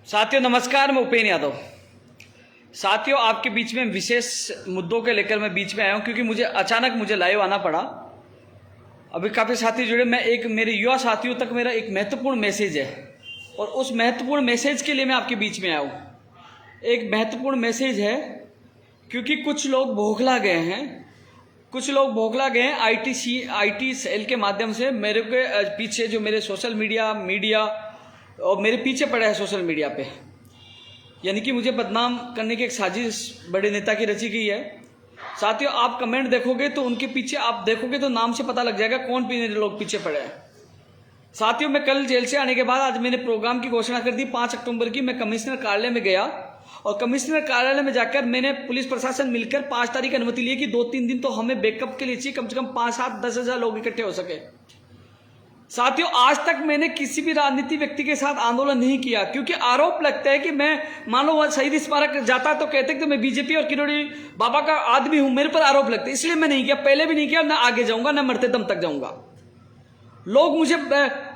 साथियों नमस्कार, मैं उपेन यादव। साथियों आपके बीच में विशेष मुद्दों के लेकर मैं बीच में आया हूं क्योंकि मुझे अचानक लाइव आना पड़ा। अभी काफ़ी साथी जुड़े। मेरे युवा साथियों तक मेरा एक महत्वपूर्ण मैसेज है और उस महत्वपूर्ण मैसेज के लिए मैं आपके बीच में आया हूं। एक महत्वपूर्ण मैसेज है क्योंकि कुछ लोग बौखला गए हैं आईटी सेल के माध्यम से मेरे के पीछे, जो मेरे सोशल मीडिया और मेरे पीछे पड़ा है सोशल मीडिया पे, यानी कि मुझे बदनाम करने की एक साजिश बड़े नेता की रची गई है। साथियों आप कमेंट देखोगे तो उनके पीछे आप देखोगे तो नाम से पता लग जाएगा कौन लोग पीछे पड़े हैं। साथियों मैं कल जेल से आने के बाद आज मैंने प्रोग्राम की घोषणा कर दी 5 अक्टूबर की। मैं कमिश्नर कार्यालय में गया और कमिश्नर कार्यालय में जाकर मैंने पुलिस प्रशासन मिलकर 5 तारीख अनुमति ली कि 2-3 दिन तो हमें बैकअप के लिए चाहिए, कम से कम 5-7-10 हज़ार लोग इकट्ठे हो सके। साथियों आज तक मैंने किसी भी राजनीति व्यक्ति के साथ आंदोलन नहीं किया क्योंकि आरोप लगता है कि मैं, मान लो शहीद स्मारक जाता तो कहते कि मैं बीजेपी और किरोड़ी बाबा का आदमी हूं, मेरे पर आरोप लगते, इसलिए मैं नहीं किया, पहले भी नहीं किया, ना आगे जाऊंगा, ना मरते दम तक जाऊंगा। लोग मुझे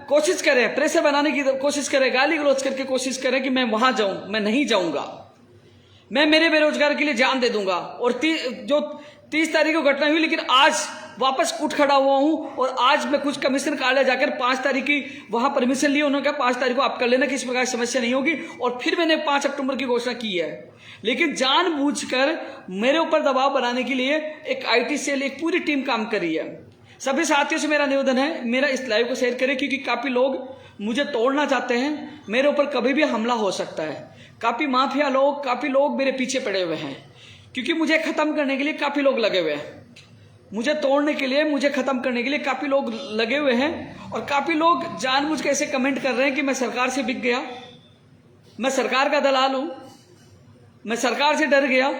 कोशिश करें, प्रेशर बनाने की कोशिश करें, गाली गलौज करके कोशिश करें कि मैं वहां जाऊं, मैं नहीं जाऊंगा। मैं मेरे बेरोजगार के लिए जान दे दूंगा। और जो 30 तारीख को घटना हुई, लेकिन आज वापस उठ खड़ा हुआ हूं और आज मैं कुछ कमिश्नर कार्यालय जाकर 5 तारीख की वहां परमिशन ली। उन्होंने कहा 5 तारीख को आप कर लेना, किसी प्रकार की समस्या नहीं होगी। और फिर मैंने 5 अक्टूबर की घोषणा की है। लेकिन जानबूझकर मेरे ऊपर दबाव बनाने के लिए एक आईटी सेल, एक पूरी टीम काम कर रही है। सभी साथियों से मेरा निवेदन है, मेरा इस लाइव को शेयर करें क्योंकि काफी लोग मुझे तोड़ना चाहते हैं। मेरे ऊपर कभी भी हमला हो सकता है। काफी माफिया लोग, काफी लोग मेरे पीछे पड़े हुए हैं क्योंकि मुझे खत्म करने के लिए काफी लोग लगे हुए हैं। मुझे तोड़ने के लिए, मुझे खत्म करने के लिए काफी लोग लगे हुए हैं। और काफी लोग जानबूझ के ऐसे कमेंट कर रहे हैं कि मैं सरकार से बिक गया, मैं सरकार का दलाल हूं, मैं सरकार से डर गया।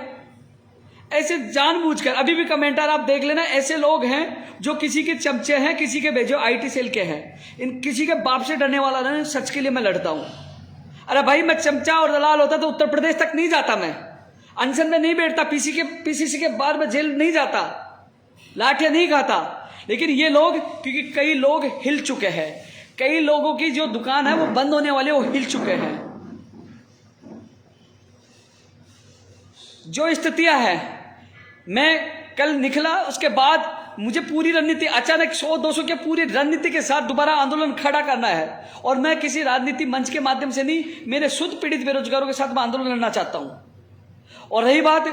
ऐसे जानबूझकर अभी भी कमेंटर आप देख लेना, ऐसे लोग हैं जो किसी के चमचे हैं, किसी के भेजो आईटी सेल के हैं। इन किसी के बाप से डरने वाला नहीं, सच के लिए मैं लड़ता हूं। अरे भाई मैं चमचा और दलाल होता तो उत्तर प्रदेश तक नहीं जाता, मैं अनशन में नहीं बैठता, पीसीसी के बाद में जेल नहीं जाता, लाठियां नहीं खाता। लेकिन ये लोग, क्योंकि कई लोग हिल चुके हैं, कई लोगों की जो दुकान है वो बंद होने वाले, वो हिल चुके हैं। जो स्थितियां हैं, मैं कल निकला, उसके बाद मुझे पूरी रणनीति, अचानक 100-200 के पूरी रणनीति के साथ दोबारा आंदोलन खड़ा करना है। और मैं किसी राजनीति मंच के माध्यम से नहीं, मेरे शुद्ध पीड़ित बेरोजगारों के साथ मैं आंदोलन लड़ना चाहता हूं। और रही बात,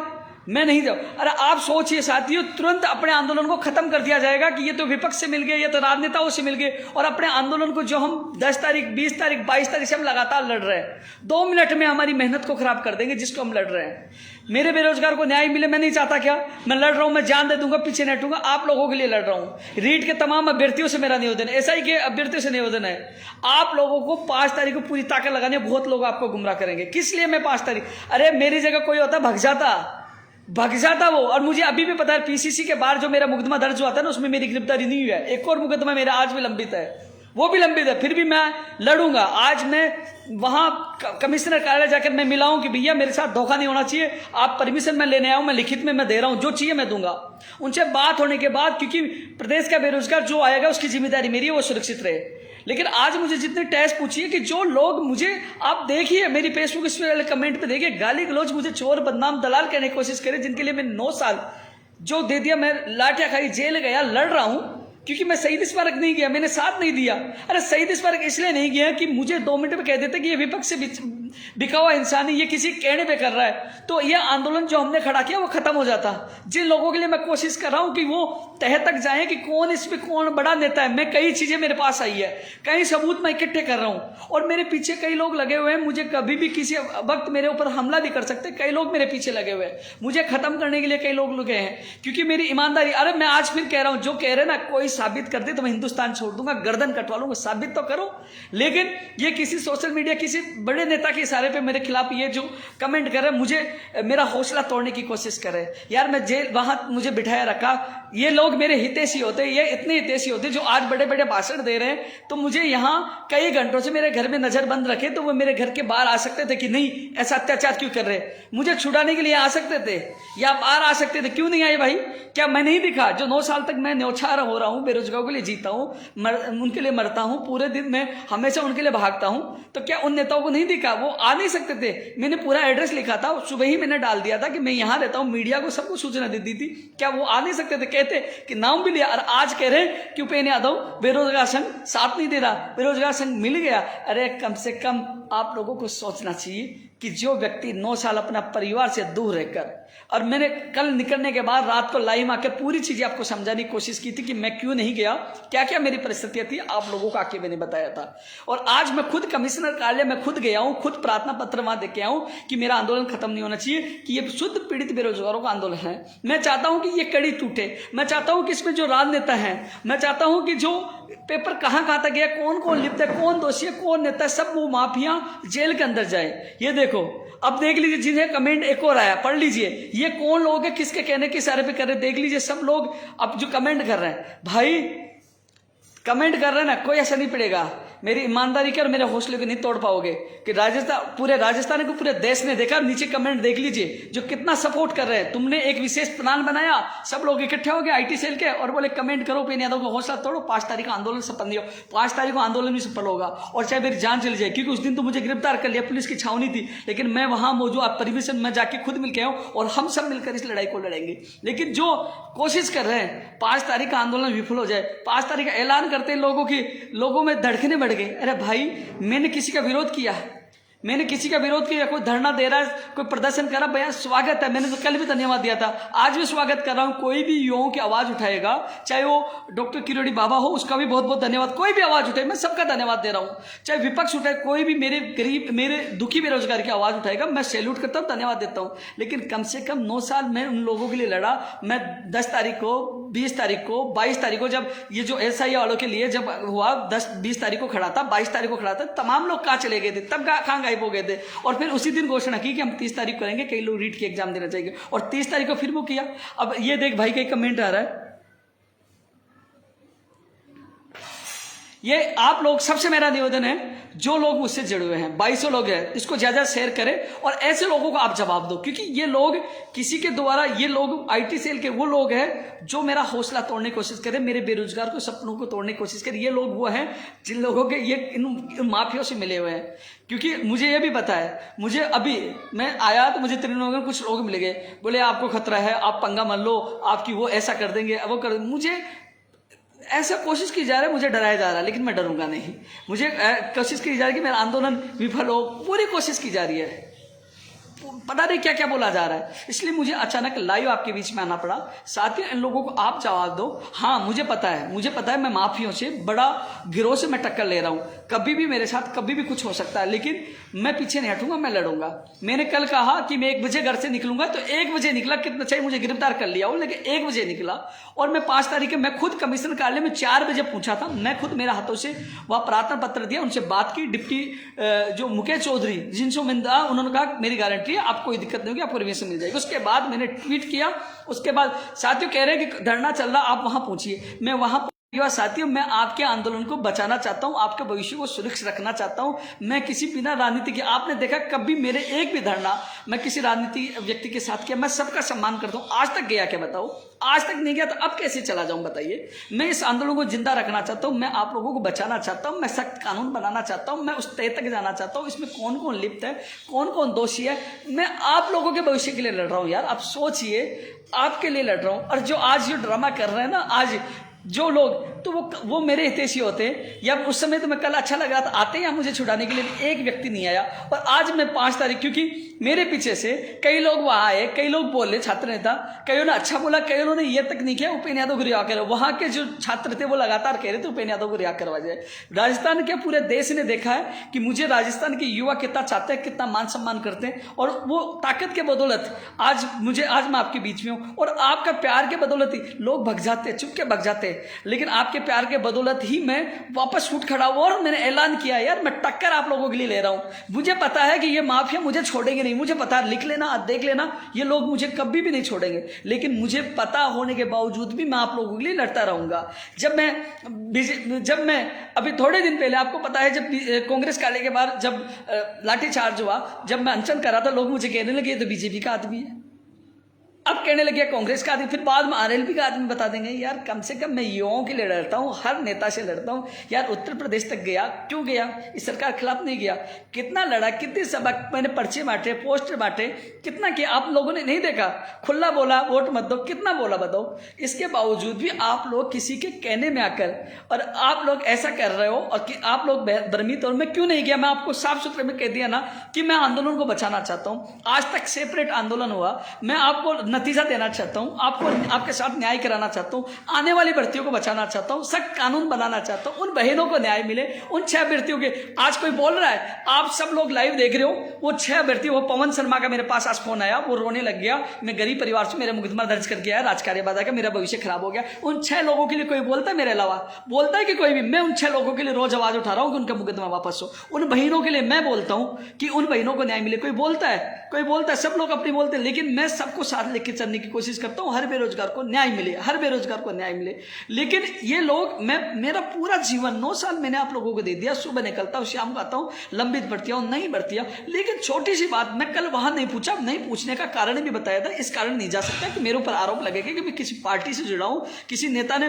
मैं नहीं जाऊं, अरे आप सोचिए साथियों, तुरंत अपने आंदोलन को खत्म कर दिया जाएगा कि ये तो विपक्ष से मिल गए, ये तो राजनेताओं से मिल गए। और अपने आंदोलन को जो हम 10 तारीख, 20 तारीख, 22 तारीख से हम लगातार लड़ रहे हैं, 2 मिनट में हमारी मेहनत को खराब कर देंगे जिसको हम लड़ रहे हैं। मेरे बेरोजगार को न्याय मिले, मैं नहीं चाहता क्या? मैं लड़ रहा हूं, मैं जान दे दूंगा, पीछे नहीं हटूंगा, आप लोगों के लिए लड़ रहा हूं। रीट के तमाम अभ्यर्थियों से मेरा निवेदन है, एसआई के अभ्यर्थियों से निवेदन है, आप लोगों को 5 तारीख को पूरी ताकत लगानी है। बहुत लोग आपको गुमराह करेंगे, किस लिए मैं 5 तारीख, अरे मेरी जगह कोई होता भग जाता वो। और मुझे अभी भी पता है पीसीसी के बाहर जो मेरा मुकदमा दर्ज हुआ था ना, उसमें मेरी गिरफ्तारी नहीं हुई है। एक और मुकदमा मेरा आज भी लंबित है, वो भी लंबित है, फिर भी मैं लड़ूंगा। आज मैं वहां कमिश्नर कार्यालय जाकर मैं मिला हूं कि भैया मेरे साथ धोखा नहीं होना चाहिए, आप परमिशन मैं लेने आया हूं, मैं लिखित में मैं दे रहा हूं, जो चाहिए मैं दूंगा। उनसे बात होने के बाद, क्योंकि प्रदेश का बेरोजगार जो आएगा उसकी जिम्मेदारी मेरी है, वो सुरक्षित रहे। लेकिन आज मुझे जितने टेस्ट पूछिए कि जो लोग मुझे, आप देखिए मेरी फेसबुक इस वाले कमेंट पे देखिए, गाली गलौज, मुझे चोर बदनाम दलाल कहने की कोशिश करे, जिनके लिए मैं 9 साल जो दे दिया, मैं लाठियां खाई, जेल गया, लड़ रहा हूं क्योंकि मैं शहीद स्मारक नहीं गया, मैंने साथ नहीं दिया। अरे शहीद स्मारक इसलिए नहीं गया कि मुझे 2 मिनट में कह देते कि ये विपक्ष से बिका हुआ इंसान है, ये किसी कहने पे कर रहा है, तो यह आंदोलन जो हमने खड़ा किया वो खत्म हो जाता। जिन लोगों के लिए मैं कोशिश कर रहा हूं कि वो तह तक जाए कि कौन इसमें कौन बड़ा नेता है, मैं कई चीजें मेरे पास आई है, कई सबूत मैं इकट्ठे कर रहा हूं और मेरे पीछे कई लोग लगे हुए हैं। मुझे कभी भी किसी वक्त मेरे ऊपर हमला भी कर सकते, कई लोग मेरे पीछे लगे हुए हैं, मुझे खत्म करने के लिए कई लोग लगे हैं क्योंकि मेरी ईमानदारी। अरे मैं आज फिर कह रहा हूं, जो कह रहे ना कोई साबित कर दे तो मैं हिंदुस्तान छोड़ दूंगा, गर्दन कटवा लूंगा, साबित तो करो। लेकिन ये किसी सोशल मीडिया, किसी बड़े नेता के इशारे पे मेरे खिलाफ ये जो कमेंट कर रहे हैं, मुझे मेरा हौसला तोड़ने की कोशिश कर रहे हैं। यार मैं जेल वहां मुझे बिठाया रखा, ये लोग मेरे हितैषी होते, ये इतने हितैषी होते जो आज बड़े बड़े भाषण दे रहे हैं, तो मुझे यहाँ कई घंटों से मेरे घर में नजर बंद रखे, तो वो मेरे घर के बाहर आ सकते थे कि नहीं ऐसा अत्याचार क्यों कर रहे, मुझे छुड़ाने के लिए आ सकते थे या बाहर आ सकते थे, क्यों नहीं आए भाई? क्या मैं नहीं दिखा? जो 9 साल तक मैं न्योछावर हो रहा हूँ, बेरोजगारों के लिए जीता हूँ, उनके लिए मरता हूँ, पूरे दिन में हमेशा उनके लिए भागता हूँ, तो क्या उन नेताओं को नहीं दिखा? वो आ नहीं सकते थे? मैंने पूरा एड्रेस लिखा था, सुबह ही मैंने डाल दिया था कि मैं यहाँ रहता हूँ, मीडिया को सबको सूचना दे दी थी। क्या वो आ नहीं सकते थे? कहते कि नाम भी लिया, और आज कह रहे कि उपेंद्र यादव बेरोजगार संघ साथ नहीं दे रहा, बेरोजगार संघ मिल गया। अरे कम से कम आप लोगों को सोचना चाहिए कि जो व्यक्ति 9 साल अपना परिवार से दूर रहकर, और मैंने कल निकलने के बाद रात को लाइव आकर पूरी चीजें आपको समझाने की कोशिश की थी कि मैं क्यों नहीं गया, क्या क्या मेरी परिस्थितियां थी, आप लोगों को आके मैंने बताया था। और आज मैं खुद कमिश्नर कार्यालय में खुद गया हूं, खुद प्रार्थना पत्र वहां दे के आया हूं कि मेरा आंदोलन खत्म नहीं होना चाहिए, कि ये शुद्ध पीड़ित बेरोजगारों का आंदोलन है। मैं चाहता हूं कि ये कड़ी टूटे, मैं चाहता हूं कि इसमें जो राजनेता है, मैं चाहता हूं कि जो पेपर कहां कहां तक गया, कौन कौन लिप्त है, कौन दोषी है, कौन नेता है, सब वो माफिया जेल के अंदर जाए। ये देखो, अब देख लीजिए, जिन्हें कमेंट एक और आया, पढ़ लीजिए, ये कौन लोग हैं, किसके कहने के इशारे पे कर रहे हैं, देख लीजिए। सब लोग अब जो कमेंट कर रहे हैं, भाई कमेंट कर रहे हैं ना, कोई असर नहीं पड़ेगा। मेरी ईमानदारी के और मेरे हौसले को नहीं तोड़ पाओगे कि पूरे राजस्थान को पूरे देश ने देखा। नीचे कमेंट देख लीजिए जो कितना सपोर्ट कर रहे हैं। तुमने एक विशेष प्लान बनाया, सब लोग इकट्ठे हो गए आईटी सेल के, और बोले कमेंट करो उपेंद्र यादव को हौसला तोड़ो, 5 तारीख का आंदोलन सफल नहीं हो। 5 तारीख को आंदोलन भी सफल होगा, और चाहे मेरी जान चली जाए, क्योंकि उस दिन तो मुझे गिरफ्तार कर लिया, पुलिस की छावनी थी, लेकिन मैं वहां मौजूद, आप परमिशन में जाके खुद मिल के आऊँ, और हम सब मिलकर इस लड़ाई को लड़ेंगे। लेकिन जो कोशिश कर रहे हैं 5 तारीख का आंदोलन विफल हो जाए, 5 तारीख का ऐलान करते हैं, लोगों में धड़कने बढ़ गई। अरे भाई, मैंने किसी का विरोध किया? मैंने किसी का विरोध किया? कोई धरना दे रहा है, कोई प्रदर्शन कर रहा, भैया स्वागत है। मैंने तो कल भी धन्यवाद दिया था, आज भी स्वागत कर रहा हूं। कोई भी युवाओं की आवाज उठाएगा, चाहे वो डॉक्टर किरोड़ी बाबा हो, उसका भी बहुत बहुत धन्यवाद। कोई भी आवाज उठाए, मैं सबका धन्यवाद दे रहा हूं। चाहे विपक्ष उठाए, कोई भी मेरे गरीब, मेरे दुखी बेरोजगार की आवाज उठाएगा, मैं सैल्यूट करता हूं, धन्यवाद देता हूं। लेकिन कम से कम 9 साल मैं उन लोगों के लिए लड़ा। मैं 10 तारीख को, 20 तारीख को, 22 तारीख को, जब ये जो SI वालों के लिए जब हुआ, 20 तारीख को खड़ा था, 22 तारीख को खड़ा था, तमाम लोग कहाँ चले गए थे, तब कहाँ गायब हो गए थे। और फिर उसी दिन घोषणा की कि हम 30 तारीख करेंगे, कई लोग रीट की एग्जाम देना चाहिए, और 30 तारीख को फिर वो किया। अब ये देख भाई, कई कमेंट आ रहा है, ये आप लोग, सबसे मेरा निवेदन है, जो लोग मुझसे जुड़े हुए हैं, 2200 लोग हैं, इसको ज्यादा शेयर करें, और ऐसे लोगों को आप जवाब दो, क्योंकि ये लोग किसी के द्वारा, ये लोग आईटी सेल के वो लोग हैं जो मेरा हौसला तोड़ने की कोशिश करें, मेरे बेरोजगार को सपनों को तोड़ने की कोशिश करें। ये लोग वो हैं जिन लोगों के ये इन माफियों से मिले हुए हैं। क्योंकि मुझे ये भी पता है, मुझे अभी मैं आया तो मुझे त्रिनगर कुछ लोग मिल गए, बोले आपको खतरा है, आप पंगा मत लो, आपकी वो ऐसा कर देंगे, वो कर देंगे। मुझे ऐसा कोशिश की जा रही है, मुझे डराया जा रहा है, लेकिन मैं डरूंगा नहीं। मुझे कोशिश की जा रही है कि मेरा आंदोलन विफल हो, पूरी कोशिश की जा रही है, पता नहीं क्या क्या बोला जा रहा है। इसलिए मुझे अचानक लाइव आपके बीच में आना पड़ा। साथ ही इन लोगों को आप जवाब दो। हाँ, मुझे पता है मैं माफियों से, बड़ा गिरोह से मैं टक्कर ले रहा हूं, कभी भी मेरे साथ कभी भी कुछ हो सकता है, लेकिन मैं पीछे नहीं हटूंगा, मैं लड़ूंगा। मैंने कल कहा कि मैं 1 बजे घर से निकलूंगा, तो 1 बजे निकला, कितना चाहिए मुझे गिरफ्तार कर लिया हो, लेकिन 1 बजे निकला। और मैं 5 तारीख के मैं खुद कमिश्नर कार्यालय में 4 बजे पहुंचा था, मैं खुद मेरे हाथों से वहां प्रार्थना पत्र दिया, उनसे बात की। डिप्टी जो मुकेश चौधरी जिनसे मिलता, उन्होंने कहा मेरी गारंटी है, आपको कोई दिक्कत नहीं होगी, आपको परमिशन मिल जाएगी। उसके बाद मैंने ट्वीट किया, उसके बाद साथियों कह रहे हैं कि धरना चल रहा, आप वहां पहुंचिए। मैं वहां साथियों, मैं आपके आंदोलन को बचाना चाहता हूं, आपके भविष्य को सुरक्षित रखना चाहता हूं। मैं किसी बिना राजनीति के, आपने देखा कभी मेरे एक भी धरना मैं किसी राजनीति व्यक्ति के साथ किया, मैं सबका सम्मान करता हूं। आज तक गया क्या बताओ? आज तक नहीं गया, तो अब कैसे चला जाऊं बताइए? मैं इस आंदोलन को जिंदा रखना चाहता हूं, मैं आप लोगों को बचाना चाहता हूं, मैं सख्त कानून बनाना चाहता हूं, मैं उस तय तक जाना चाहता हूं, इसमें कौन कौन लिप्त है, कौन कौन दोषी है। मैं आप लोगों के भविष्य के लिए लड़ रहा हूं यार, आप सोचिए, आपके लिए लड़ रहा हूं। और जो आज जो ड्रामा कर रहे हैं ना, आज जो लोग, तो वो मेरे हितैषी होते हैं, या उस समय तो मैं कल अच्छा लग रहा था, आते हैं मुझे छुड़ाने के लिए, एक व्यक्ति नहीं आया। और आज मैं 5 तारीख, क्योंकि मेरे पीछे से कई लोग वहां आए, कई लोग बोले, छात्र नेता, कईयों ने अच्छा बोला, कईयों ने ये तक नहीं किया, उपेंद्र यादव को रिहा करो। वहां के जो छात्र थे वो लगातार कह रहे थे उपेंद्र यादव को रिहा करवा जाए। राजस्थान के पूरे देश ने देखा है कि मुझे राजस्थान के युवा कितना चाहते हैं, कितना मान सम्मान करते हैं, और वो ताकत के बदौलत आज मैं आपके बीच में हूँ। और आपका प्यार के बदौलत ही लोग भग जाते हैं, चुप के भग जाते हैं, लेकिन आपके प्यार के बदौलत ही मैं वापस उठ खड़ा हुआ, और मैंने ऐलान किया यार मैं टक्कर आप लोगों के लिए ले रहा हूं। मुझे पता है कि ये माफिया मुझे छोड़ेंगे नहीं, मुझे पता है, लिख लेना, देख लेना, ये लोग मुझे कभी भी नहीं छोड़ेंगे। लेकिन मुझे पता होने के बावजूद भी मैं आप लोगों के लिए लड़ता रहूंगा। जब मैं अभी थोड़े दिन पहले, आपको पता है, जब कांग्रेस काले के बाद जब लाठीचार्ज हुआ, जब मैं अनशन करा था, लोग मुझे कहने लगे ये तो बीजेपी का आदमी है, अब कहने लगे कांग्रेस का आदमी, फिर बाद में आरएलपी का आदमी बता देंगे यार कम से कम मैं युवाओं के लिए लड़ता हूँ, हर नेता से लड़ता हूँ यार। उत्तर प्रदेश तक गया, क्यों गया? इस सरकार के खिलाफ नहीं गया। कितना लड़ा, कितनी सभा मैंने पर्चे बांटे, पोस्टर बांटे, कितना किया? आप लोगों ने नहीं देखा? खुला बोला वोट मत दो, कितना बोला बताओ? इसके बावजूद भी आप लोग किसी के कहने में आकर और आप लोग ऐसा कर रहे हो और कि आप लोग भ्रमित। और मैं क्यों नहीं गया? मैं आपको साफ सुथरे में कह दिया ना कि मैं आंदोलन को बचाना चाहता हूँ। आज तक सेपरेट आंदोलन हुआ, मैं आपको नतीजा देना चाहता हूं, आपको आपके साथ न्याय कराना चाहता हूं, आने वाली भर्तियों को बचाना चाहता हूं, सख्त कानून बनाना चाहता हूं, उन बहनों को न्याय मिले, उन 6 अभ्यर्थियों के। आज कोई बोल रहा है, आप सब लोग लाइव देख रहे हो, वो 6 अभ्यर्थी, वो पवन शर्मा का मेरे पास आज फोन आया, वो रोने लग गया, मैं गरीब परिवार से, मेरा मुकदमा दर्ज कर गया है राजकार्यवादा का, मेरा भविष्य खराब हो गया। उन 6 लोगों के लिए कोई बोलता है मेरे अलावा? बोलता है कि कोई भी? मैं उन 6 लोगों के लिए रोज आवाज उठा रहा हूं कि उनका मुकदमा वापस हो। उन बहनों के लिए मैं बोलता हूं कि उन बहनों को न्याय मिले। कोई बोलता है? कोई बोलता है? सब लोग अपनी बोलते हैं, लेकिन मैं सबको साथ लेके चलने की कोशिश करता हूं, हर बेरोजगार को न्याय मिले, हर बेरोजगार को न्याय मिले। लेकिन ये लोग, मेरा पूरा जीवन 9 साल मैंने आप लोगों को दे दिया, सुबह निकलता हूं, शाम को आता हूं, लंबित भर्तियां नहीं भर्तियां। लेकिन छोटी सी बात मैं कल वहां नहीं पूछा, नहीं पूछने का कारण भी बताया था। इस कारण नहीं जा सकता कि मेरे ऊपर आरोप लगेगा कि मैं किसी पार्टी से जुड़ा हूं, किसी नेता ने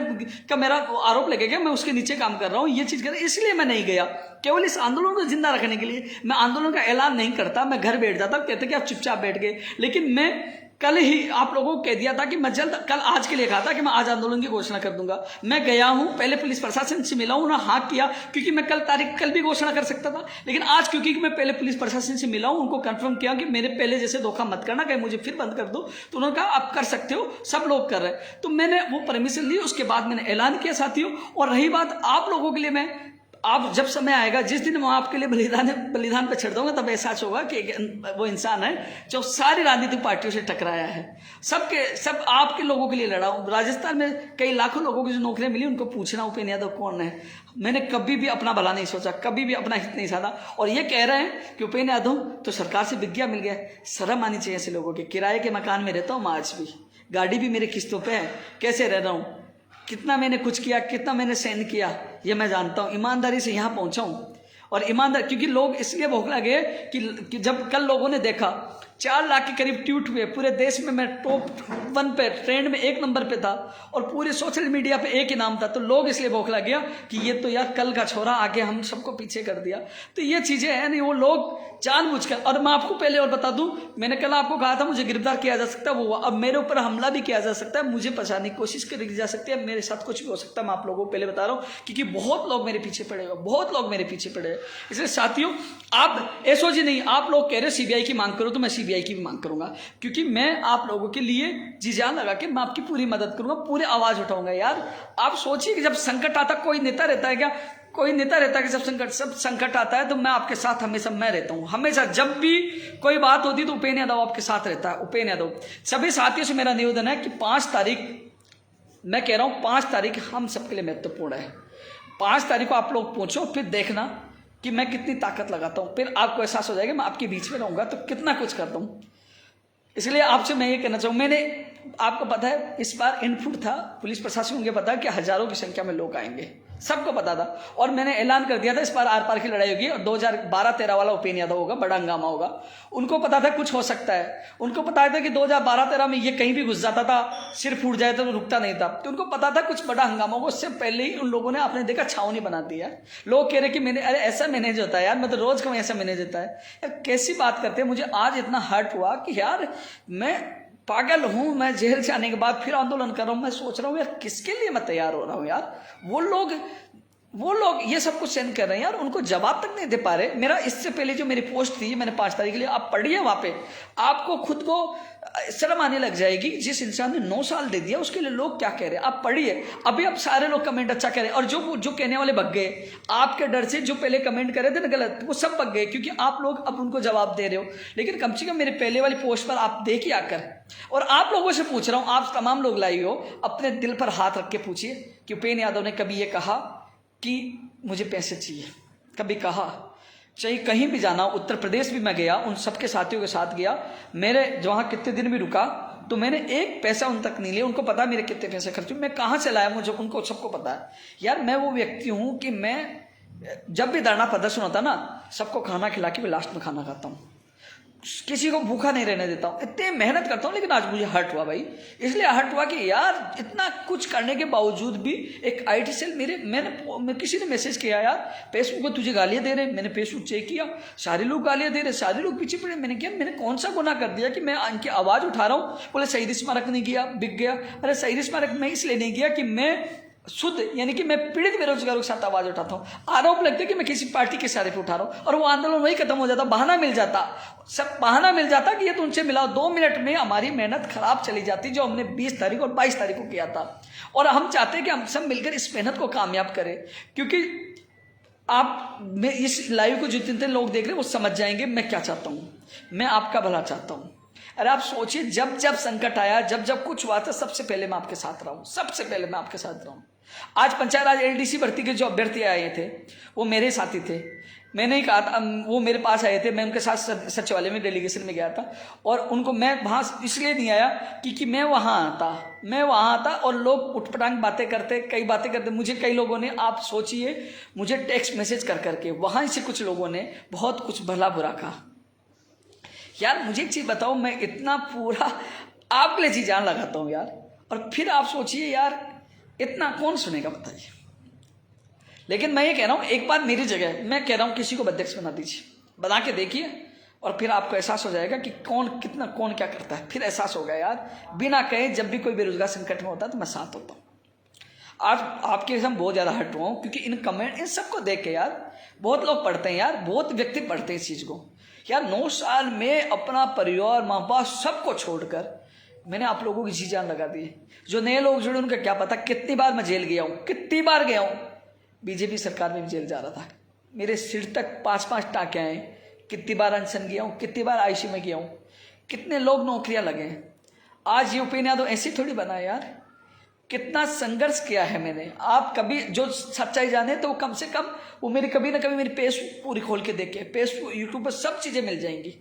का मेरा आरोप लगेगा मैं उसके नीचे काम कर रहा हूं, ये चीज कर, इसलिए मैं नहीं गया। केवल इस आंदोलन को जिंदा रखने के लिए मैं आंदोलन का ऐलान नहीं करता, मैं घर बैठ जाता, कहते कि आप चुपचाप बैठ गए। लेकिन मैं कल ही आप लोगों को कह दिया था कि मैं जल्द, कल आज के लिए कहा था कि मैं आज आंदोलन की घोषणा कर दूंगा। मैं गया हूं, पहले पुलिस प्रशासन से मिला हूं ना, हाँ किया, क्योंकि मैं कल भी घोषणा कर सकता था। लेकिन आज क्योंकि मैं पहले पुलिस प्रशासन से मिला हूं, उनको कंफर्म किया कि मेरे पहले जैसे धोखा मत करना, कहीं मुझे फिर बंद कर दो, तो उन्होंने कहा आप कर सकते हो, सब लोग कर रहे हैं। तो मैंने वो परमिशन ली, उसके बाद मैंने ऐलान किया साथियों। और रही बात आप लोगों के लिए, मैं आप जब समय आएगा, जिस दिन मैं आपके लिए बलिदान पे छड़ दूंगा, तब एहसास होगा कि वो इंसान है जो सारी राजनीतिक पार्टियों से टकराया है, सब आपके लोगों के लिए लड़ा हूं। राजस्थान में कई लाखों लोगों की जो नौकरियां मिली, उनको पूछना उपेंद्र यादव कौन है। मैंने कभी भी अपना भला नहीं सोचा, कभी भी अपना हित नहीं साधा। और ये कह रहे हैं कि उपेंद्र यादव तो सरकार से विज्ञा मिल गया। शर्म आनी चाहिए ऐसे लोगों के। किराए के मकान में रहता हूँ आज भी, गाड़ी भी मेरे किस्तों पर है, कैसे रह रहा हूँ, कितना मैंने कुछ किया, कितना मैंने सहन किया, ये मैं जानता हूं। ईमानदारी से यहां पहुंचा हूं, और ईमानदार, क्योंकि लोग इसलिए भौंकला गए कि जब कल लोगों ने देखा 4 लाख के करीब ट्वीट हुए पूरे देश में, मैं टॉप 1 पे, ट्रेंड में 1 नंबर पे था, और पूरे सोशल मीडिया पे एक ही नाम था। तो लोग इसलिए भौंकला गया कि ये तो यार कल का छोरा आगे हम सबको पीछे कर दिया। तो ये चीजें हैं नहीं, वो लोग जानबूझकर। और मैं आपको पहले और बता दूं, मैंने कल आपको कहा था मुझे गिरफ्तार किया जा सकता है, वो अब मेरे ऊपर हमला भी किया जा सकता है, मुझे बचाने की कोशिश करी जा सकती है, मेरे साथ कुछ भी हो सकता है। मैं आप लोगों को पहले बता रहा हूं, क्योंकि बहुत लोग मेरे पीछे पड़े हुए, बहुत लोग मेरे पीछे पड़े हैं। इसलिए साथियों, आप एसओजी नहीं, आप लोग कह रहे हो सीबीआई की मांग करो, तो मैं सीबीआई की भी मांग करूंगा, क्योंकि मैं आप लोगों के लिए जी जान लगा के मैं आपकी पूरी मदद करूंगा, पूरे आवाज उठाऊंगा। यार आप सोचिए कि जब संकट आता, कोई नेता रहता है क्या? कोई नेता रहता है कि सब संकट आता है तो मैं आपके साथ हमेशा मैं रहता हूं। हमेशा जब भी कोई बात होती है तो उपेंद्र यादव आपके साथ रहता है। उपेंद्र यादव, सभी साथियों से मेरा निवेदन है कि 5 तारीख, मैं कह रहा हूं 5 तारीख हम सबके लिए महत्वपूर्ण है। 5 तारीख को आप लोग पहुंचो, फिर देखना कि मैं कितनी ताकत लगाता हूं, फिर आपको एहसास हो जाएगा मैं आपके बीच में रहूंगा तो कितना कुछ करता हूं। इसलिए आपसे मैं ये कहना चाहूँ, मैंने आपको पता है इस बार इनपुट था, पुलिस प्रशासन को पता है कि हजारों की संख्या में लोग आएंगे, सबको पता था। और मैंने ऐलान कर दिया था इस बार आर पार की लड़ाई होगी, और 2012-13 वाला उपेंद्र यादव होगा, बड़ा हंगामा होगा। उनको पता था कुछ हो सकता है, उनको पता था कि 2012-13 में ये कहीं भी घुस जाता था, सिर फूट जाए तो रुकता नहीं था, तो उनको पता था कुछ बड़ा हंगामा होगा। उससे पहले ही उन लोगों ने, आपने देखा, छावनी बना दिया। लोग कह रहे कि मैंने, अरे ऐसा मैनेज होता है यार, मैं तो रोज कहूँ ऐसा मैनेज होता है यार, कैसी बात करते हैं। मुझे आज इतना हर्ट हुआ कि यार मैं पागल हूं, मैं जेल से आने के बाद फिर आंदोलन कर रहा हूं। मैं सोच रहा हूं यार किसके लिए मैं तैयार हो रहा हूं यार। वो लोग ये सब कुछ सेंड कर रहे हैं यार, उनको जवाब तक नहीं दे पा रहे। मेरा इससे पहले जो मेरी पोस्ट थी, मैंने 5 तारीख के लिए, आप पढ़िए वहां पे, आपको खुद को शर्म आने लग जाएगी। जिस इंसान ने 9 साल दे दिया उसके लिए लोग क्या कह रहे हैं, आप पढ़िए। अभी अब सारे लोग कमेंट अच्छा कह रहे हैं, और जो कहने वाले भग गए आपके डर से, जो पहले कमेंट कर रहे थे ना गलत, वो सब भग गए, क्योंकि आप लोग अब उनको जवाब दे रहे हो। लेकिन कम से कम मेरे पहले वाली पोस्ट पर आप देखिए आकर, और आप लोगों से पूछ रहा हूं, आप तमाम लोग लाई हो, अपने दिल पर हाथ रख के पूछिए कि उपेंद्र यादव ने कभी ये कहा कि मुझे पैसे चाहिए? कभी कहा? चाहे कहीं भी जाना, उत्तर प्रदेश भी मैं गया, उन सबके साथियों के साथ गया, मेरे वहाँ कितने दिन भी रुका, तो मैंने 1 पैसा उन तक नहीं लिया। उनको पता है मेरे कितने पैसे खर्च हुए, मैं कहाँ से लाया, मुझे उनको सबको पता है। यार मैं वो व्यक्ति हूँ कि मैं जब भी धरना प्रदर्शन होता ना, सबको खाना खिला के भी लास्ट में खाना खाता हूँ। किसी को भूखा नहीं रहने देता हूँ, इतनी मेहनत करता हूँ, लेकिन आज मुझे हर्ट हुआ भाई। इसलिए हर्ट हुआ कि यार इतना कुछ करने के बावजूद भी एक IT सेल मैंने किसी ने मैसेज किया, यार फेसबुक पर तुझे गालियाँ दे रहे हैं। मैंने फेसबुक चेक किया, सारे लोग गालियाँ दे रहे, सारे लोग पीछे पड़े। मैंने किया, मैंने कौन सा गुनाह कर दिया कि मैं इनकी आवाज़ उठा रहा हूँ। बोले शहीद स्मारक नहीं गया, बिक गया। अरे शहीद स्मारक मैं इसलिए नहीं गया कि मैं शुद्ध यानी कि मैं पीड़ित बेरोजगारों के साथ आवाज उठाता हूँ। आरोप लगता है कि मैं किसी पार्टी के सारे पे उठा रहा हूँ, और वो आंदोलन वही खत्म हो जाता, बहाना मिल जाता, सब बहाना मिल जाता कि ये तो उनसे मिला। 2 मिनट में हमारी मेहनत खराब चली जाती, जो हमने 20 तारीख और 22 तारीख को किया था। और हम चाहते हैं कि हम सब मिलकर इस मेहनत को कामयाब करें, क्योंकि आप मैं इस लाइव को जितने लोग देख रहे हैं वो समझ जाएंगे मैं क्या चाहता हूँ। मैं आपका भला चाहता हूँ। अरे आप सोचिए, जब जब संकट आया, जब जब कुछ हुआ था, सबसे पहले मैं आपके साथ रहा हूँ, सबसे पहले मैं आपके साथ रहा हूँ। आज पंचायत राज LDC भर्ती के जो अभ्यर्थी आए थे वो मेरे साथी थे। मैंने ही कहा था, वो मेरे पास आए थे, मैं उनके साथ सचिवालय में डेलीगेशन में गया था, और उनको मैं वहाँ इसलिए नहीं आया क्योंकि मैं वहाँ आता और लोग उठपटांग बातें करते, कई बातें करते। मुझे कई लोगों ने, आप सोचिए, मुझे टेक्स्ट मैसेज कर करके वहाँ से कुछ लोगों ने बहुत कुछ भला बुरा कहा। यार मुझे एक चीज़ बताओ, मैं इतना पूरा आपके लिए जी जान लगाता हूँ यार, और फिर आप सोचिए यार इतना कौन सुनेगा बताइए। लेकिन मैं ये कह रहा हूँ, एक बार मेरी जगह मैं कह रहा हूँ किसी को अध्यक्ष बना दीजिए, बना के देखिए, और फिर आपको एहसास हो जाएगा कि कौन क्या करता है। फिर एहसास होगा यार, बिना कहे जब भी कोई बेरोजगार संकट में होता है तो मैं साथ होता हूँ। आज आपके हम बहुत ज़्यादा हट हुआ हूँ, क्योंकि इन कमेंट इन सबको देख के यार बहुत लोग पढ़ते हैं यार, बहुत व्यक्ति पढ़ते हैं इस चीज़ को। यार 9 साल में अपना परिवार, माँ बाप सबको छोड़कर मैंने आप लोगों की जी जान लगा दी। जो नए लोग जुड़े उनका क्या पता कितनी बार मैं जेल गया हूँ, कितनी बार गया हूँ। बीजेपी सरकार में भी जेल जा रहा था, मेरे सिर तक 5-5 टाँके आए। कितनी बार अनशन गया हूँ, कितनी बार IC में गया हूँ, कितने लोग नौकरियाँ लगे हैं। आज यूपी यादव ऐसे थोड़ी बना यार, कितना संघर्ष किया है मैंने। आप कभी जो सच्चाई जाने तो कम से कम वो मेरी कभी ना कभी मेरी पेज पूरी खोल के देखे, पेज यूट्यूब पर सब चीज़ें मिल जाएंगी,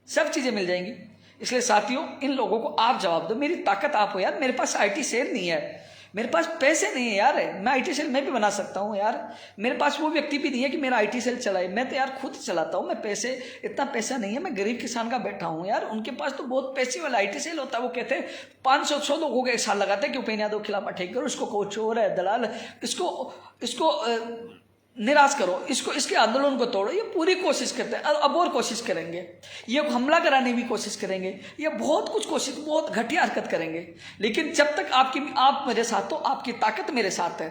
सब चीज़ें मिल जाएंगी। इसलिए साथियों, इन लोगों को आप जवाब दो। मेरी ताकत आप हो यार, मेरे पास IT सेल नहीं है, मेरे पास पैसे नहीं है यार। मैं IT सेल मैं भी बना सकता हूँ यार, मेरे पास वो व्यक्ति भी नहीं है कि मेरा IT सेल चलाए। मैं तो यार खुद चलाता हूँ। मैं पैसे, इतना पैसा नहीं है, मैं गरीब किसान का बैठा हूँ यार। उनके पास तो बहुत पैसे वाला IT सेल होता है। वो कहते हैं 500 लोगों के एक साल लगाते हैं कि उपेन्द्र यादव के खिलाफ अटैक करो, इसको को चोर है, दलाल, इसको निराश करो, इसके आंदोलन को तोड़ो। ये पूरी कोशिश करते हैं, अब और कोशिश करेंगे, ये हमला कराने की कोशिश करेंगे, ये बहुत कुछ कोशिश, बहुत घटिया हरकत करेंगे। लेकिन जब तक आप मेरे साथ हो, आपकी ताकत मेरे साथ है,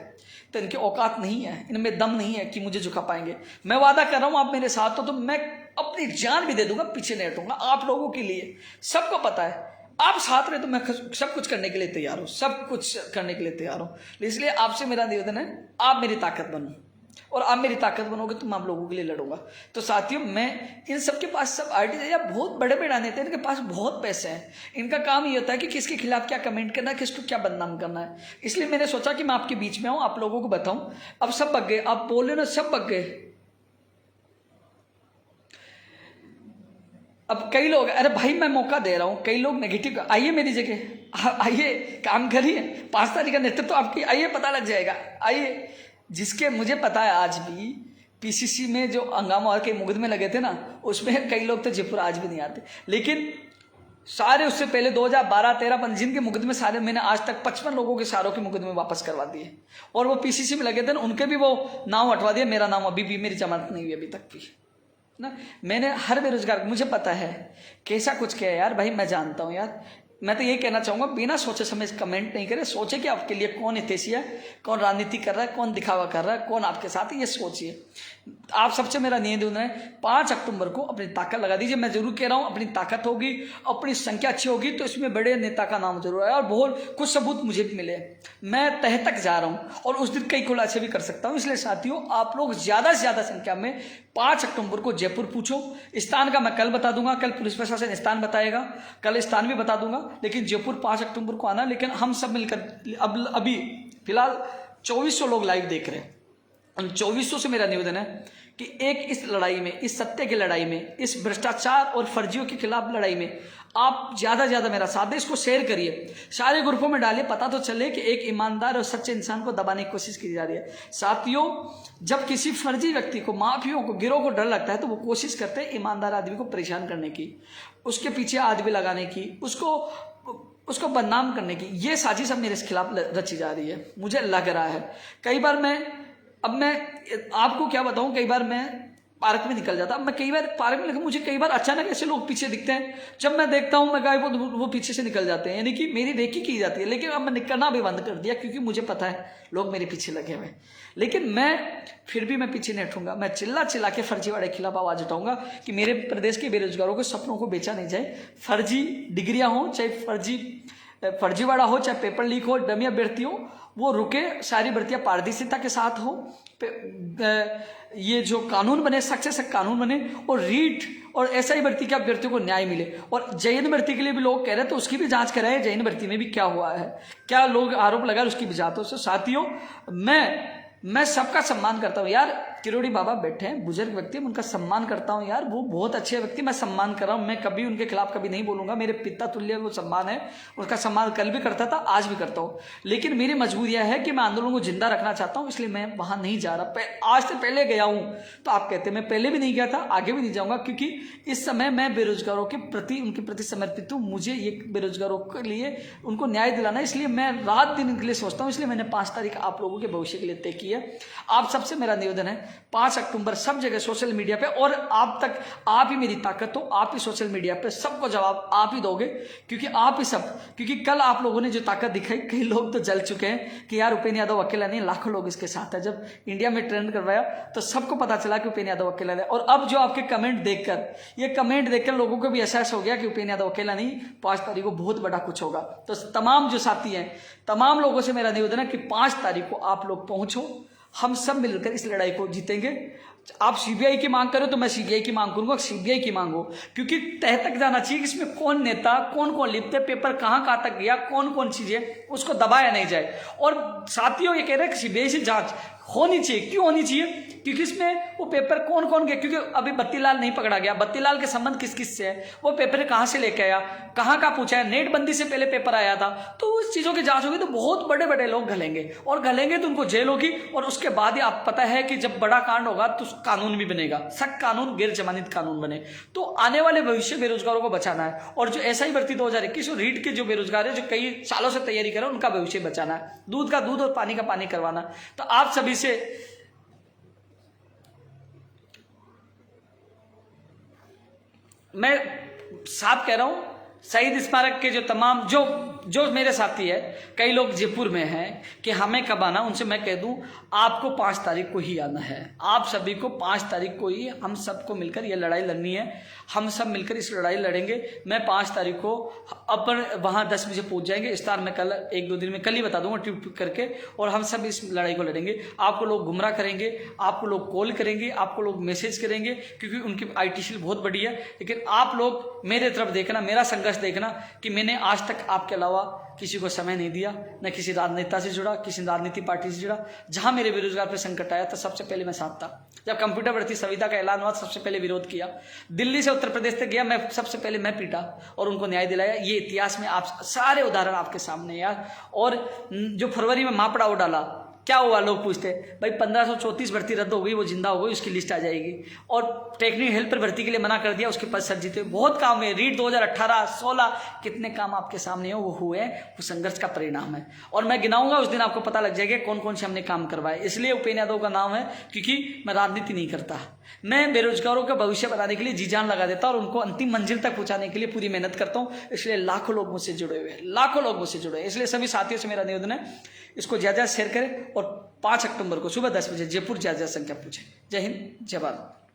तो इनकी औकात नहीं है, इनमें दम नहीं है कि मुझे झुका पाएंगे। मैं वादा कर रहा हूँ, आप मेरे साथ हो तो मैं अपनी जान भी दे दूंगा, पीछे नहीं हटूंगा आप लोगों के लिए। सबको पता है आप साथ रहे तो मैं सब कुछ करने के लिए तैयार हूँ, सब कुछ करने के लिए तैयार हूँ। इसलिए आपसे मेरा निवेदन है, आप मेरी ताकत बनो, और आप मेरी ताकत बनोगे तो मैं आप लोगों के लिए लड़ूंगा। तो साथियों, मैं इन सबके पास सब आर्टिस्ट या बहुत बड़े बड़े नेता हैं, इनके पास बहुत पैसे हैं। इनका काम ये होता है कि किसके खिलाफ क्या कमेंट करना है, किसको क्या बदनाम करना है। इसलिए मैंने सोचा कि मैं आपके बीच में आऊँ, आप लोगों को बताऊं। अब सब बग गए, आप बोले ना, सब बग गए। अब कई लोग, अरे भाई मैं मौका दे रहा हूँ, कई लोग नेगेटिव, आइए मेरी जगह, आइए काम करिए, 5 तारीख का नेतृत्व आपकी, आइए पता लग जाएगा। आइए, जिसके मुझे पता है आज भी PCC में जो हंगामा के मुकदमे लगे थे ना, उसमें कई लोग तो जयपुर आज भी नहीं आते। लेकिन सारे उससे पहले 2012, 13 जिनके मुकदमे सारे, मैंने आज तक 55 लोगों के सारों के मुकदमे वापस करवा दिए। और वो PCC में लगे थे ना, उनके भी वो नाम हटवा दिया। मेरा नाम अभी भी, मेरी जमानत नहीं हुई अभी तक भी ना। मैंने हर बेरोजगार, मुझे पता है कैसा कुछ किया यार भाई, मैं जानता हूँ यार। मैं तो ये कहना चाहूँगा, बिना सोचे समझ कमेंट नहीं करें, सोचे कि आपके लिए कौन हितैषी है, कौन राजनीति कर रहा है, कौन दिखावा कर रहा है, कौन आपके साथ है, ये सोचिए। आप सबसे मेरा निवेदन है, 5 अक्टूबर को अपनी ताकत लगा दीजिए। मैं जरूर कह रहा हूँ, अपनी ताकत होगी, अपनी संख्या अच्छी होगी तो इसमें बड़े नेता का नाम जरूर है, और बहुत कुछ सबूत मुझे भी मिले। मैं तह तक जा रहा हूँ और उस दिन कई खुलासे भी कर सकता हूँ। इसलिए साथियों, आप लोग ज़्यादा से ज़्यादा संख्या में 5 अक्टूबर को जयपुर पूछो। स्थान का मैं कल बता दूंगा, कल पुलिस प्रशासन स्थान बताएगा, कल स्थान भी बता दूंगा। लेकिन जयपुर 5 अक्टूबर को आना। लेकिन हम सब मिलकर, अभी फिलहाल 2400 लोग लाइव देख रहे हैं, उन 2400 से मेरा निवेदन है कि एक इस लड़ाई में, इस सत्य की लड़ाई में, इस भ्रष्टाचार और फर्जियों के खिलाफ लड़ाई में आप ज़्यादा से ज़्यादा मेरा साथ दें। इसको शेयर करिए, सारे ग्रुपों में डालिए, पता तो चले कि एक ईमानदार और सच्चे इंसान को दबाने की कोशिश की जा रही है। साथियों, जब किसी फर्जी व्यक्ति को, माफियों को, गिरोह को डर लगता है तो वो कोशिश करते हैं ईमानदार आदमी को परेशान करने की, उसके पीछे आदमी लगाने की, उसको बदनाम करने की। ये साजिश अब मेरे खिलाफ रची जा रही है, मुझे लग रहा है। कई बार मैं आपको क्या बताऊं, कई बार मैं पार्क में निकल जाता, मैं कई बार पार्क में, लेकिन मुझे कई बार अचानक ऐसे लोग पीछे दिखते हैं, जब मैं देखता हूं मैं गायब, वो पीछे से निकल जाते हैं, यानी कि मेरी रेकी की जाती है। लेकिन अब मैं निकलना भी बंद कर दिया, क्योंकि मुझे पता है लोग मेरे पीछे लगे हुए हैं। लेकिन मैं फिर भी मैं पीछे नहीं हटूंगा, मैं चिल्ला चिल्ला के फर्जीवाड़े के खिलाफ आवाज उठाऊंगा कि मेरे प्रदेश के बेरोजगारों के सपनों को बेचा नहीं जाए। फर्जी डिग्रियां हो, चाहे फर्जीवाड़ा हो, चाहे पेपर लीक हो, डमी अभ्यर्थी हो, वो रुके, सारी भर्तियां पारदर्शिता के साथ हो, ये जो कानून बने, सख्त से कानून बने, और रीट और एसआई भर्ती के अभ्यर्थियों को न्याय मिले। और जैन भर्ती के लिए भी लोग कह रहे हैं तो उसकी भी जांच कराए, जैन भर्ती में भी क्या हुआ है, क्या लोग आरोप लगा उसकी भी जांच हो। साथियों, मैं सबका सम्मान करता हूँ यार। किरोड़ी बाबा बैठे हैं, बुजुर्ग व्यक्ति, उनका सम्मान करता हूँ यार, वो बहुत अच्छे व्यक्ति, मैं सम्मान कर रहा हूँ। मैं कभी उनके खिलाफ कभी नहीं बोलूंगा, मेरे पिता तुल्य वो सम्मान है, उसका सम्मान कल भी करता था, आज भी करता हूँ। लेकिन मेरी मजबूरी यह है कि मैं आंदोलन को जिंदा रखना चाहता हूँ, इसलिए मैं वहां नहीं जा रहा। आज से पहले गया हूँ तो आप कहते हैं, मैं पहले भी नहीं गया था, आगे भी नहीं जाऊंगा, क्योंकि इस समय मैं बेरोजगारों के प्रति, उनके प्रति समर्पित हूँ। मुझे ये बेरोजगारों के लिए उनको न्याय दिलाना है, इसलिए मैं रात दिन इनके लिए सोचता हूँ। इसलिए मैंने 5 तारीख आप लोगों के भविष्य के लिए तय की है। आप सबसे मेरा निवेदन है, 5 अक्टूबर सब जगह सोशल मीडिया पे, और आप तक, आप ही मेरी ताकत हो, आप ही सोशल मीडिया पे सबको जवाब आप ही दोगे, क्योंकि आप ही सब, क्योंकि कल आप लोगों ने जो ताकत दिखाई, कई लोग तो जल चुके हैं कि यार उपेंद्र यादव अकेला नहीं, लाखों लोग इसके साथ है। जब इंडिया में ट्रेंड करवाया तो सबको पता चला कि उपेंद्र यादव अकेला नहीं। और अब जो आपके कमेंट देखकर, ये कमेंट देखकर लोगों को भी एहसास हो गया कि उपेंद्र यादव अकेला नहीं, 5 तारीख को बहुत बड़ा कुछ होगा। तो तमाम जो साथी हैं, तमाम लोगों से मेरा निवेदन है कि 5 तारीख को आप लोग पहुंचो, हम सब मिलकर इस लड़ाई को जीतेंगे। आप सीबीआई की मांग करो तो मैं सीबीआई की मांग करूंगा, सीबीआई की मांग हो, क्योंकि तह तक जाना चाहिए कि इसमें कौन नेता, कौन कौन लिप्त है, पेपर कहां तक गया, कौन कौन चीजें, उसको दबाया नहीं जाए। और साथियों, ये कह रहे हैं कि सीबीआई से जांच होनी चाहिए। क्यों होनी चाहिए? क्योंकि इसमें वो पेपर कौन कौन गया, क्योंकि अभी बत्तीलाल नहीं पकड़ा गया, बत्तीलाल के संबंध किस किस से है, वो पेपर कहां से लेके आया, कहां का पूछा है, नेट बंदी से पहले पेपर आया था, तो उस चीजों की जांच होगी तो बहुत बड़े बड़े लोग घलेंगे, और घलेंगे तो उनको जेल होगी। और उसके बाद ही आप पता है कि जब बड़ा कांड होगा तो कानून भी बनेगा, सख्त कानून, गैर जमानत कानून बने। तो आने वाले भविष्य बेरोजगारों को बचाना है। और जो एसआई भर्ती 2021 और रीट के जो बेरोजगार है, जो कई सालों से तैयारी कर रहे हैं, उनका भविष्य बचाना है, दूध का दूध और पानी का पानी करवाना। तो आप सभी से मैं साफ कह रहा हूं, शहीद स्मारक के जो तमाम जो मेरे साथी है, कई लोग जयपुर में हैं कि हमें कब आना, उनसे मैं कह दूं आपको 5 तारीख को ही आना है। आप सभी को 5 तारीख को ही हम सबको मिलकर ये लड़ाई लड़नी है, हम सब मिलकर इस लड़ाई लड़ेंगे। मैं 5 तारीख को अपन वहां 10 बजे पहुंच जाएंगे। इस्तार में कल 1-2 दिन में कल ही बता दूंगा ट्वीट करके, और हम सब इस लड़ाई को लड़ेंगे। आपको लोग गुमराह करेंगे, आपको लोग कॉल करेंगे, आपको लोग मैसेज करेंगे, क्योंकि उनकी आईटी बहुत बड़ी है। लेकिन आप लोग मेरे तरफ देखना, मेरा संघर्ष देखना कि मैंने आज तक आपके अलावा किसी को समय नहीं दिया, न किसी राजनेता से जुड़ा, किसी राजनीति पार्टी से जुड़ा। जहां मेरे बेरोजगार पे संकट आया तो सबसे पहले मैं साथ था। जब कंप्यूटर भर्ती संविदा का ऐलान हुआ सबसे पहले विरोध किया। दिल्ली से उत्तर प्रदेश तक गया, मैं सबसे पहले मैं पीटा और उनको न्याय दिलाया। ये इतिहास में आप सारे उदाहरण आपके सामने यार। और जो फरवरी में महापड़ाव डाला, क्या हुआ? लोग पूछते भाई 1534 भर्ती रद्द हो गई, वो जिंदा हो गई, उसकी लिस्ट आ जाएगी। और टेक्निकल हेल्पर भर्ती के लिए मना कर दिया, उसके पास सर जीते। बहुत काम है, रीट 2018, 16 कितने काम आपके सामने हो, वो हुए, वो संघर्ष का परिणाम है। और मैं गिनाऊंगा, उस दिन आपको पता लग जाएगा कौन कौन से हमने काम करवाए। इसलिए उपेंद्र यादव का नाम है, क्योंकि मैं राजनीति नहीं करता, मैं बेरोजगारों का भविष्य बनाने के लिए जी जान लगा देता और उनको अंतिम मंजिल तक पहुंचाने के लिए पूरी मेहनत करता हूं। इसलिए लाखों लोग मुझसे जुड़े हुए हैं, लाखों लोग मुझसे जुड़े हैं। इसलिए सभी साथियों से मेरा निवेदन है, इसको ज्यादा शेयर करें और 5 अक्टूबर को सुबह 10 बजे जयपुर ज्यादा संख्या पूछें। जय हिंद, जय भारत।